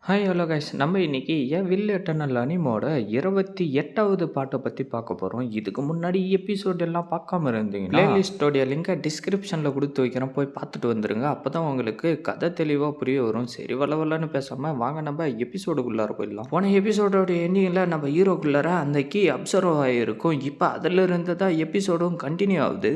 Hi hello guys நம்ம இன்னைக்கு ஏன் வில் எட்டர்னல் அனிமோட 28வது பாட்டை பற்றி பார்க்க போகிறோம். இதுக்கு முன்னாடி எபிசோட் எல்லாம் பார்க்காம இருந்தீங்கன்னா பிளேலிஸ்டோடைய லிங்கை டிஸ்கிரிப்ஷனில் கொடுத்து வைக்கிறேன், போய் பார்த்துட்டு வந்துருங்க. அப்போ தான் உங்களுக்கு கதை தெளிவாக புரிய வரும். சரி வளவலன்னு பேசாமல் வாங்க நம்ம எபிசோடுக்குள்ளார போயிடலாம். போன எபிசோடோட எண்டிங்கில் நம்ம ஹீரோக்குள்ளார அந்த கீ அப்சர்வ் ஆகிருக்கும். இப்போ அதிலிருந்து தான் எபிசோடும் கண்டினியூ ஆகுது.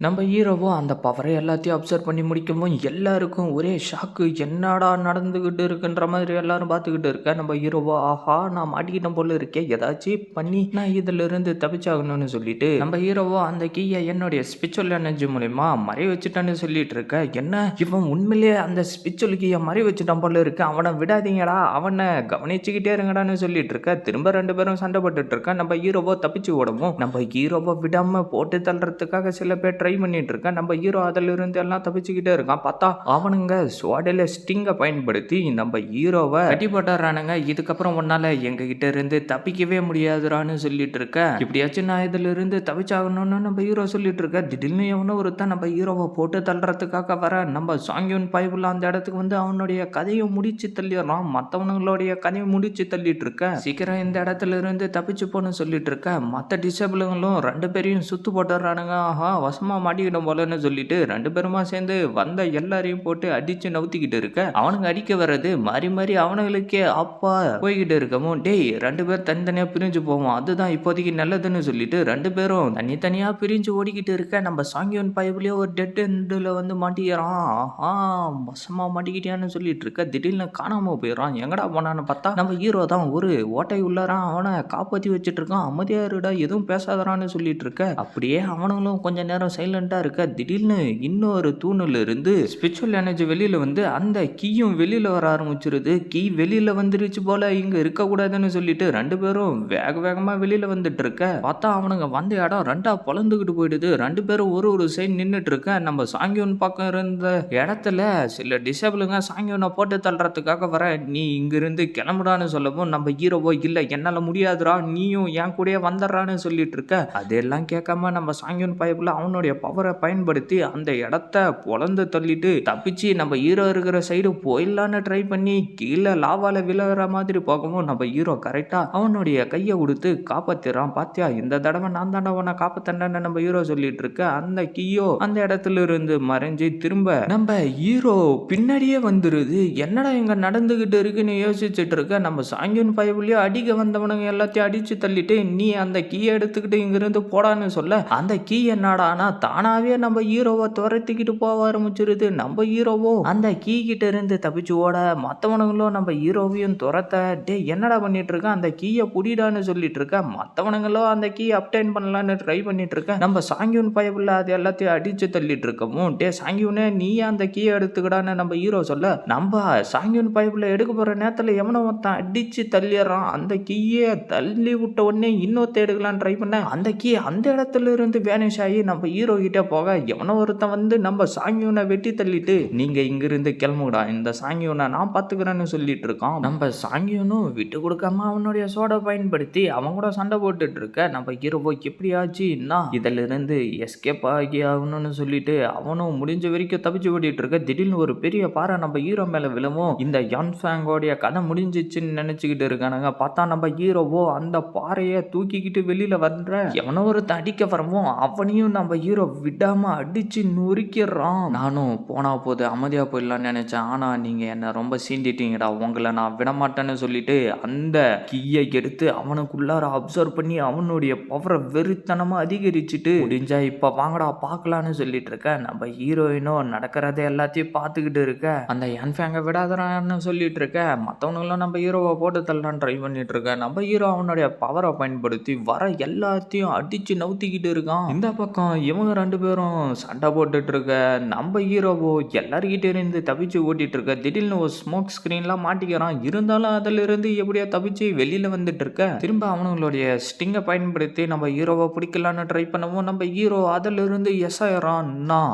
நம்ம ஹீரோவும் அந்த பவரை எல்லாத்தையும் அப்சர்வ் பண்ணி முடிக்கவும் எல்லாருக்கும் ஒரே ஷாக்கு. என்னடா நடந்துக்கிட்டு இருக்குன்ற மாதிரி எல்லாரும் பார்த்துக்கிட்டு இருக்க. நம்ம ஹீரோவோ ஆஹா நான் மாட்டிக்கிட்டேன் போல இருக்கேன், ஏதாச்சும் பண்ணி நான் இதுல இருந்து தப்பிச்சாகணும்னு சொல்லிட்டு நம்ம ஹீரோவோ அந்த கீயை என்னுடைய ஸ்பிரிச்சுவல் எனர்ஜி மூலமா மறை வச்சுட்டான்னு சொல்லிட்டு இருக்க. என்ன இவன் உண்மையிலேயே அந்த ஸ்பிரிச்சுவல் கீயை மறை வச்சுட்டான் போல இருக்கு, அவனை விடாதீங்கடா, அவனை கவனிச்சுக்கிட்டே இருங்கடான்னு சொல்லிட்டு இருக்க. திரும்ப ரெண்டு பேரும் சண்டை போட்டுட்டு இருக்க. நம்ம ஹீரோவோ தப்பிச்சு ஓடவும் நம்ம ஹீரோவோ விடாம போட்டு தள்ளுறதுக்காக சில பேர் ட்ரை பண்ணிட்டு இருக்கான். நம்ம ஹீரோ அதில் இருந்து எல்லாம் தப்பிச்சுக்கிட்டே இருக்கான். பார்த்தா அவனுங்க ஸ்வாடில் ஸ்டிங்கை பயன்படுத்தி நம்ம ஹீரோவை கட்டி போட்டுறானுங்க. இதுக்கப்புறம் உன்னால எங்க கிட்ட இருந்து தப்பிக்கவே முடியாதுறான்னு சொல்லிட்டு இருக்க. இப்படியாச்சும் நான் இதுல இருந்து தப்பிச்சாகணும்னு நம்ம ஹீரோ சொல்லிட்டு இருக்க. திடீர்னு எவனோ ஒருத்தன் நம்ம ஹீரோவை போட்டு தள்ளுறதுக்காக வர. நம்ம சாங்கியூன் பைபிள் அந்த இடத்துக்கு வந்து அவனுடைய கதையை முடிச்சு தள்ளிடுறான். மற்றவனுங்களுடைய கதையை முடிச்சு தள்ளிட்டு இருக்க. சீக்கிரம் இந்த இடத்துல இருந்து தப்பிச்சு போன்னு சொல்லிட்டு இருக்க. மற்ற டிசபிளுங்களும் ரெண்டு பேரையும் சுத்து போட்டுறானுங்க. ஆஹா வசமா மாட்டிக்கிட்டோம் போலன்னு சொல்லிட்டு ரெண்டு பேருமா சேர்ந்து வந்த எல்லாரையும் போட்டு அடிச்சு நவுத்திக்கிட்டு இருக்க. அவனுங்க அடிக்க வர்றது மாறி மாறி அவனுங்களுக்கே அப்பா போய்கிட்டு இருக்கவும், டேய் ரெண்டு பேர் தனித்தனியா பிரிஞ்சு போவோம், அதுதான் இப்போதைக்கு நல்லதுன்னு சொல்லிட்டு ரெண்டு பேரும் தனித்தனியா பிரிஞ்சு ஓடிக்கிட்டு இருக்க. நம்ம சாங்கியோன் பைபிளே ஒரு டெட் எண்டில் வந்து மாட்டிக்கிறான். ஆஹா வசமா மாட்டிக்கிட்டியான்னு சொல்லிட்டு இருக்க. திடீர்னு காணாம போயிடறான். எங்கடா போனான்னு பார்த்தா நம்ம ஹீரோ தான் ஒரு ஓட்டை உள்ளாரான். அவனை காப்பாற்றி வச்சுட்டு இருக்கான். அமைதியா இருடா எதுவும் பேசாதறான்னு சொல்லிட்டு இருக்க. அப்படியே அவனுங்களும் கொஞ்ச நேரம் சைலண்டா இருக்க. திடீர்னு இன்னொரு தூணில் இருந்து ஸ்பிரிச்சுவல் எனர்ஜி வெளியில வந்து அந்த கீயும் வெளியில வர ஆரம்பிச்சிருது. கீ வெளியில வந்துருச்சு போல, இங்க இருக்க கூடாதுன்னு சொல்லிட்டு ரெண்டு பேரும் வேக வேகமா வெளியில வந்துட்டு இருக்க. பார்த்தா அவனுங்க வந்த இடம் ரெண்டா பொழந்துகிட்டு போயிடுது. ரெண்டு பேரும் ஒரு ஒரு சைடு நின்றுட்டு இருக்க. நம்ம சாங்கியோன் பக்கம் இருந்த இடத்துல சில டிசேபிளுங்க சாங்கியோனை போட்டு தள்ளுறதுக்காக வர. நீ இங்க இருந்து கிளம்புடான்னு சொல்லவும் நம்ம ஹீரோவோ இல்ல என்னால முடியாதுடா, நீயும் என் கூடயே வந்துடுறான்னு சொல்லிட்டு இருக்க. அதெல்லாம் கேட்காம நம்ம சாங்கியோன் பைபிள் அவனுடைய பவரை பயன்படுத்தி அந்த இடத்த பொழந்து தள்ளிட்டு தப்பிச்சு நம்ம ஹீரோ இருக்கிற சைடு போயிடலான்னு ட்ரை பண்ணி கீழே லாவால விழுகிற மாதிரி போகவும் நம்ம ஹீரோ கரெக்டா அவனுடைய கையை கொடுத்து காப்பாத்திடுறான். பாத்தியா இந்த தடவை நான் தானே உன்னை காப்பாத்தேன்னு நம்ம ஹீரோ சொல்லிட்டு இருக்க. அந்த கீயோ அந்த இடத்துல இருந்து மறைஞ்சு திரும்ப நம்ம ஹீரோ பின்னாடியே வந்துருது. என்னடா இங்க நடந்துகிட்டு இருக்குன்னு யோசிச்சுட்டு இருக்க. நம்ம சாங்கியன் பைபிளையோ அடிக்க வந்தவனுங்க எல்லாத்தையும் அடிச்சு தள்ளிட்டு நீ அந்த கீயை எடுத்துக்கிட்டு இங்கிருந்து போடான்னு சொல்ல அந்த கீ என்னடானா தானாவே நம்ம ஹீரோவை துரத்திக்கிட்டு போக ஆரம்பிச்சிருது. நம்ம ஹீரோவோ அந்த கீ கிட்ட இருந்து தப்பிச்சு ஓட மற்றவனுங்களும் நம்ம ஹீரோவையும் துரத்த. டே என்னடா பண்ணிட்டு இருக்க, அந்த கீயை புடிடான்னு சொல்லிட்டு இருக்க. மற்றவனுங்களும் அந்த கீ அப்டைன் பண்ணலான்னு ட்ரை பண்ணிட்டு இருக்க. நம்ம சாங்கியூன் பைபிள் அது எல்லாத்தையும் அடிச்சு தள்ளிட்டு இருக்கவும், டே சாங்கியூனே நீ அந்த கீயை எடுத்துக்கிடான்னு நம்ம ஹீரோ சொல்ல நம்ம சாங்கியூன் பைபிளை எடுக்க போற நேரத்தில் எவனோ ஒருத்தன் அடிச்சு தள்ளிடுறான். அந்த கீயை தள்ளி விட்ட உடனே இன்னொருத்த எடுக்கலான்னு ட்ரை பண்ண அந்த கீ அந்த இடத்துல இருந்து வேனிஷ் ஆகி நம்ம ஹீரோ கிட்ட போக எவனோ ஒருத்தன் வந்து நம்ம சாங்கியூனை வெட்டி தள்ளிட்டு நீங்க இங்கிருந்து கிளம்புடா, இந்த சாங்கியூனை நான் பாத்துக்கிறேன்னு சொல்லிட்டு இருக்கான். நம்ம சாங்கியூனும் விட்டு கொடுக்காம அவனுடைய சோடை பயன்படுத்தி அவன் கூட சண்டை போட்டுட்டு இருக்க. நம்ம ஹீரோவோ எப்படியாச்சுன்னா இதுல இருந்து எஸ்கேப் ஆகி ஆகணும்னு சொல்லிட்டு அவனும் முடிஞ்ச வரைக்கும் தப்பிச்சு ஓடிட்டு இருக்க. திடீர்னு ஒரு பெரிய பாறை நம்ம ஹீரோ மேல விழவும் இந்த யான்ஃபேங்கோடைய கதை முடிஞ்சிச்சுன்னு நினைச்சுக்கிட்டு இருக்கானுங்க. பார்த்தா நம்ம ஹீரோவோ அந்த பாறையை தூக்கிக்கிட்டு வெளியில வர்ற எவனோ ஒருத்தன் அடிக்க வரவும் அவனையும் நம்ம ஹீரோ விடாம அடிச்சு நொறுக்கிறான். நானும் போனா போது அமைதியா போயிடலான்னு நினைச்சேன், ஆனா நீங்க என்ன ரொம்ப சீண்டிட்டீங்கடா, உங்களை நான் விடமாட்டேன்னு சொல்லிட்டு அந்த கீயை எடுத்து அவனுக்குள்ளார அப்சர்வ் பண்ணி அவனுடைய பவரை வெறித்தனமா அதிகரிச்சுட்டு முடிஞ்சா இப்ப வாங்கடா பார்க்கலான்னு சொல்லிட்டு இருக்க. நம்ம ஹீரோயினும் நடக்கிறத எல்லாத்தையும் பார்த்துக்கிட்டு இருக்க. அந்த என்ஃபேங்க விடாதறான்னு சொல்லிட்டு இருக்க. மற்றவனுங்களும் நம்ம ஹீரோவை போட்டு தள்ளலான்னு ட்ரை பண்ணிட்டு இருக்க. நம்ம ஹீரோ அவனுடைய பவரை பயன்படுத்தி வர எல்லாத்தையும் அடிச்சு நவுத்திக்கிட்டு இருக்கான். இந்த பக்கம் இவங்க ரெண்டு பேரும் சண்டை போட்டுட்டு இருக்க. நம்ம ஹீரோவோ எல்லார்கிட்ட இருந்து தப்பிச்சு ஓட்டிட்டு இருக்க. திடீர்னு ஒரு ஸ்மோக் ஸ்கிரீன்லாம் மாட்டிக்கிறான். இருந்தாலும் அதுல இருந்து எப்படியா தப்பிச்சு வெளியில வந்துட்டு இருக்க. திரும்ப அவனுங்களுடைய ஸ்டிங்கை பயன்படுத்தி நம்ம ஹீரோவை பிடிக்கலான்னு ட்ரை பண்ணவும் நம்ம ஹீரோ அதுல இருந்து எஸ் ஆயிரான்.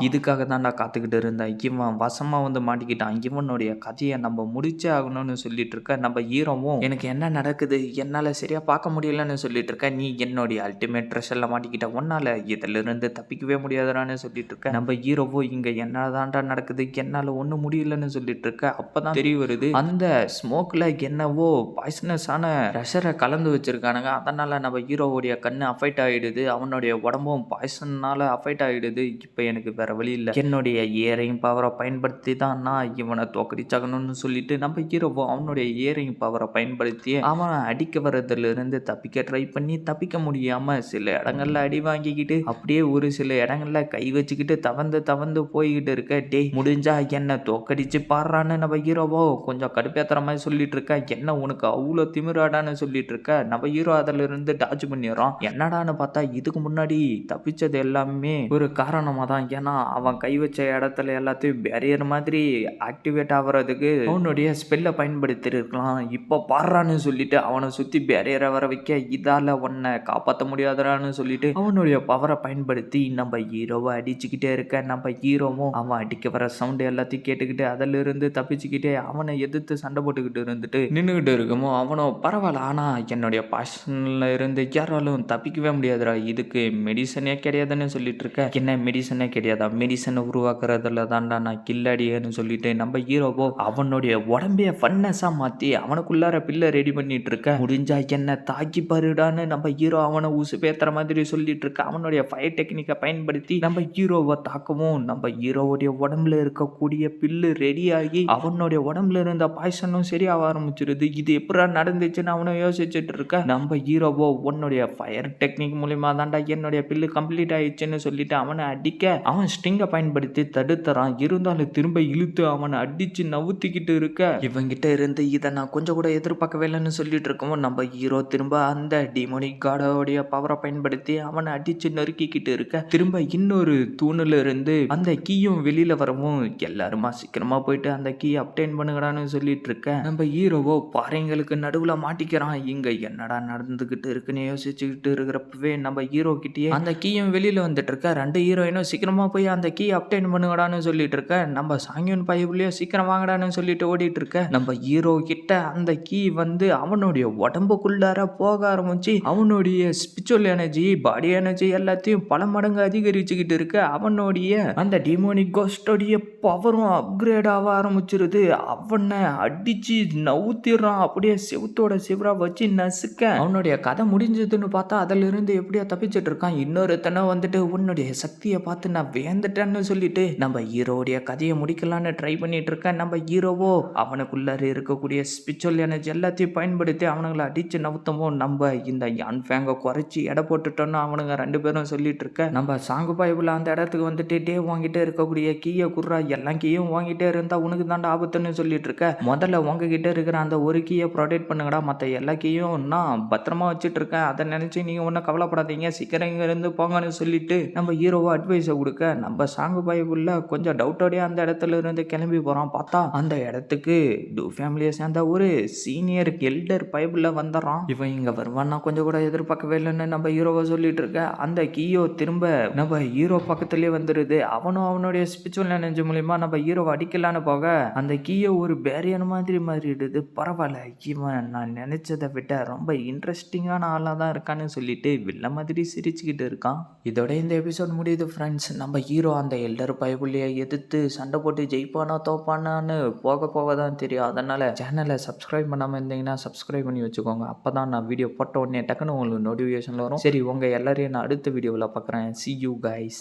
இதுக்காக தான் நான் காத்துக்கிட்டு இருந்தேன், இவன் வசமா வந்து மாட்டிக்கிட்டான், இவனுடைய கதையை நம்ம முடிச்சே ஆகணும்னு சொல்லிட்டு இருக்க. நம்ம ஹீரோவும் எனக்கு என்ன நடக்குது என்னால சரியா பார்க்க முடியலன்னு சொல்லிட்டு இருக்க. நீ என்னுடைய அல்டிமேட் ட்ரெஷர்ல மாட்டிக்கிட்ட, உன்னால இதுல இருந்து தப்பிக்க தப்பிக்கவே முடியாதுடான்னு சொல்லிட்டு இருக்க. நம்ம ஹீரோவோ இங்க என்னதான்டா நடக்குது, என்னால ஒண்ணும் முடியலன்னு சொல்லிட்டு இருக்க. அப்பதான் தெரிய வருது அந்த ஸ்மோக்ல என்னவோ பாய்சனஸான ப்ரெஷரை கலந்து வச்சிருக்கானுங்க. அதனால நம்ம ஹீரோவுடைய கண்ணு அஃபெக்ட் ஆயிடுது, அவனுடைய உடம்பும் பாய்சன்னால அஃபெக்ட் ஆயிடுது. இப்போ எனக்கு வேற வழி இல்லை, என்னுடைய இயரிங் பவரை பயன்படுத்தி தான் நான் இவனை தோக்கடிச்சாகணும்னு சொல்லிட்டு நம்ம ஹீரோவோ அவனுடைய இயரிங் பவரை பயன்படுத்தி அவன் அடிக்க வர்றதுல இருந்து தப்பிக்க ட்ரை பண்ணி தப்பிக்க முடியாம சில இடங்கள்ல அடி வாங்கிக்கிட்டு அப்படியே ஒரு சில இடங்கள்ல கை வச்சுக்கிட்டு தவந்து போய்கிட்டு இருக்க. டே முடிஞ்சா என்ன தோக்கடிச்சு பாடுறான்னு நம்ம ஹீரோவோ கொஞ்சம் கடுப்பேத்துற மாதிரி சொல்லிட்டு இருக்க. என்ன உனக்கு அவ்வளோ திமிராடான்னு சொல்லிட்டு இருக்க. நம்ம ஹீரோ அதுல இருந்து டார்ஜ் பண்ணிடுறான். என்னடான்னு பார்த்தா இதுக்கு முன்னாடி தப்பிச்சது எல்லாமே ஒரு காரணமா தான். ஏன்னா அவன் கை வச்ச இடத்துல எல்லாத்தையும் பேரியர் மாதிரி ஆக்டிவேட் ஆகுறதுக்கு அவனுடைய ஸ்பெல்லை பயன்படுத்தி இருக்கலாம். இப்போ பாடுறான்னு சொல்லிட்டு அவனை சுத்தி பேரியரை வர வைக்க இதால உன்னை காப்பாற்ற முடியாதான்னு சொல்லிட்டு அவனுடைய பவரை பயன்படுத்தி நம்ம ஹீரோவை அடிச்சுக்கிட்டே இருக்க. நம்ம ஹீரோவும் அவன் அடிக்க வர சவுண்ட் எல்லாத்தையும் கேட்டுக்கிட்டு அதில் இருந்து தப்பிச்சுக்கிட்டே அவனை எதிர்த்து சண்டை போட்டுக்கிட்டு இருந்துட்டு நின்றுகிட்டு இருக்கமோ அவனோ பரவாயில்ல, ஆனா என்னுடைய பாஷன்ல இருந்து யாராலும் தப்பிக்கவே முடியாதுடா, இதுக்கு மெடிசனே கிடையாதுன்னு சொல்லிட்டு இருக்க. என்ன மெடிசனே கிடையாதா, மெடிசனை உருவாக்குறதுல தான்டா நான் கில்லாடியன்னு சொல்லிட்டு நம்ம ஹீரோவோ அவனுடைய உடம்பைய ஃபன்னஸா மாத்தி அவனுக்குள்ளார பில்லை ரெடி பண்ணிட்டு இருக்க. முடிஞ்சா என்ன தாக்கி பாருடான்னு நம்ம ஹீரோ அவனை ஊசு பேத்துற மாதிரி சொல்லிட்டு இருக்க. அவனுடைய ஃபயர் டெக்னிக்கை பயன்படுத்தி நம்ம ஹீரோவை தாக்கவும் நம்ம ஹீரோவுடைய உடம்புல இருக்கக்கூடிய பில்லு ரெடி ஆகி அவனுடைய உடம்புல இருந்த பாய்சனும் சரியாக ஆரம்பிச்சிருது. இது எப்படா நடந்துச்சுன்னு அவனை யோசிச்சுட்டு இருக்க. நம்ம ஹீரோவோ உன்னுடைய ஃபயர் டெக்னிக் மூலியமா தான்டா என்னுடைய பில்லு கம்ப்ளீட் ஆயிடுச்சுன்னு சொல்லிட்டு அவனை அடிக்க அவன் ஸ்ட்ரிங்கை பயன்படுத்தி தடுத்துறான். இருந்தாலும் திரும்ப இழுத்து அவனை அடிச்சு நவுத்திக்கிட்டு இருக்க. இவங்கிட்ட இருந்து இதை நான் கொஞ்சம் கூட எதிர்பார்க்கவே இல்லைன்னு சொல்லிட்டு இருக்கோம். நம்ம ஹீரோ திரும்ப அந்த டிமோனிக் காடோடைய பவரை பயன்படுத்தி அவனை அடிச்சு நறுக்கிக்கிட்டு இருக்க. திரும்ப இன்னொரு தூணுல இருந்து அந்த கீயும் வெளியில வரவும் எல்லாருமா சீக்கிரமா போயிட்டு அந்த கீ அப்டேன் பண்ணுங்கடான்னு சொல்லிட்டு இருக்க. நம்ம ஹீரோவோ பாறைங்களுக்கு நடுவுல மாட்டிக்கிறான். இங்க என்னடா நடந்துகிட்டு இருக்குன்னு யோசிச்சுக்கிட்டு இருக்கிறப்பவே நம்ம ஹீரோ கிட்டயே அந்த கீயும் வெளியில வந்துட்டு இருக்க. ரெண்டு ஹீரோயினும் சீக்கிரமா போய் அந்த கீ அப்டேன் பண்ணுங்கடான்னு சொல்லிட்டு இருக்க. நம்ம சாங்கியன் பைபிளையோ சீக்கிரம் வாங்கடான்னு சொல்லிட்டு ஓடிட்டு இருக்க. நம்ம ஹீரோ கிட்ட அந்த கீ வந்து அவனுடைய உடம்புக்குள்ளார போக ஆரம்பிச்சு அவனுடைய ஸ்பிரிச்சுவல் எனர்ஜி பாடி எனர்ஜி எல்லாத்தையும் பல மடங்கு அதிகரிச்சுக்கிட்டு இருக்க. அவனுடைய அந்த டிமோனிக் கோஸ்டோடைய பவரும் அப்கிரேட் ஆக ஆரம்பிச்சிருது. அவனை அடிச்சு நவுத்திடுறான், அப்படியே செவுத்தோட சிவரா வச்சு நசுக்க. அவனுடைய கதை முடிஞ்சதுன்னு பார்த்தா அதுல இருந்து எப்படியா தப்பிச்சிட்டு இருக்கான். இன்னொருத்தனை வந்துட்டு உன்னுடைய சக்தியை பார்த்து நான் வேந்துட்டேன்னு சொல்லிட்டு நம்ம ஹீரோடைய கதையை முடிக்கலான்னு ட்ரை பண்ணிட்டு இருக்க. நம்ம ஹீரோவோ அவனுக்குள்ளார இருக்கக்கூடிய ஸ்பிரிச்சுவல் எனர்ஜி எல்லாத்தையும் பயன்படுத்தி அவனுங்களை அடிச்சு நவுத்தமோ நம்ம இந்த யான் ஃபேங்கை குறைச்சி எடை போட்டுட்டோன்னு அவனுங்க ரெண்டு பேரும் சொல்லிட்டு இருக்க. நம்ம சாங்கு பைபிள் அந்த இடத்துக்கு வந்துட்டு டே வாங்கிட்டே இருக்கக்கூடிய கீயை குர்ரா, எல்லா கீயும் வாங்கிட்டே இருந்தா உனக்கு தாண்டா ஆபத்துன்னு சொல்லிட்டு இருக்க. முதல்ல உங்ககிட்ட இருக்கிற அந்த ஒரு கீயை ப்ரொடெக்ட் பண்ணுங்கடா, மற்ற எல்லா கீயும் நான் பத்திரமா வச்சுட்டு இருக்கேன், அதை நினைச்சு நீங்க ஒன்றும் கவலைப்படாதீங்க, சீக்கிரம் இங்க இருந்து போங்கன்னு சொல்லிட்டு நம்ம ஹீரோவா அட்வைஸை கொடுக்க. நம்ம சாங்கு பைபிள்ல கொஞ்சம் டவுட்டோடய அந்த இடத்துல இருந்து கிளம்பி போறான். பார்த்தா அந்த இடத்துக்கு டூ ஃபேமிலியை சேர்ந்த ஒரு சீனியர் எல்டர் பைபிள்ல வந்துடுறான். இவன் இங்க வருவான்னா கொஞ்சம் கூட எதிர்பார்க்கவே இல்லைன்னு நம்ம ஹீரோவை சொல்லிட்டு இருக்க. அந்த கீயோ திரும்ப நம்ம ஹீரோ பக்கத்துலயே வந்துருது. அவனும் அவனுடைய ஸ்பிரிச்சுவல் எனர்ஜி மூலியமா நம்ம ஹீரோவை அடிக்கலான்னு போக அந்த கீயோ ஒரு பேரியர் மாதிரி மாறிடுது. பரவாயில்ல, இவன் நான் நினைச்சதை விட ரொம்ப இன்ட்ரெஸ்டிங்கான ஆளாக தான் இருக்கான்னு சொல்லிட்டு வில்ல மாதிரி சிரிச்சுக்கிட்டு இருக்கான். இதோட இந்த எபிசோட் முடியுது ஃப்ரெண்ட்ஸ். நம்ம ஹீரோ அந்த எல்டர் பைபிளையை எதிர்த்து சண்டை போட்டு ஜெயிப்பானா தோப்பானான்னு போக தான் தெரியும். அதனால சேனலை சப்ஸ்கிரைப் பண்ணாமல் இருந்தீங்கன்னா சப்ஸ்கிரைப் பண்ணி வச்சுக்கோங்க. அப்போ தான் நான் வீடியோ போட்ட உடனே டக்குன்னு உங்களுக்கு நோட்டிஃபிகேஷன் வரும். சரி, உங்கள் எல்லாரையும் நான் அடுத்த வீடியோவில் பார்க்குறேன். See you guys.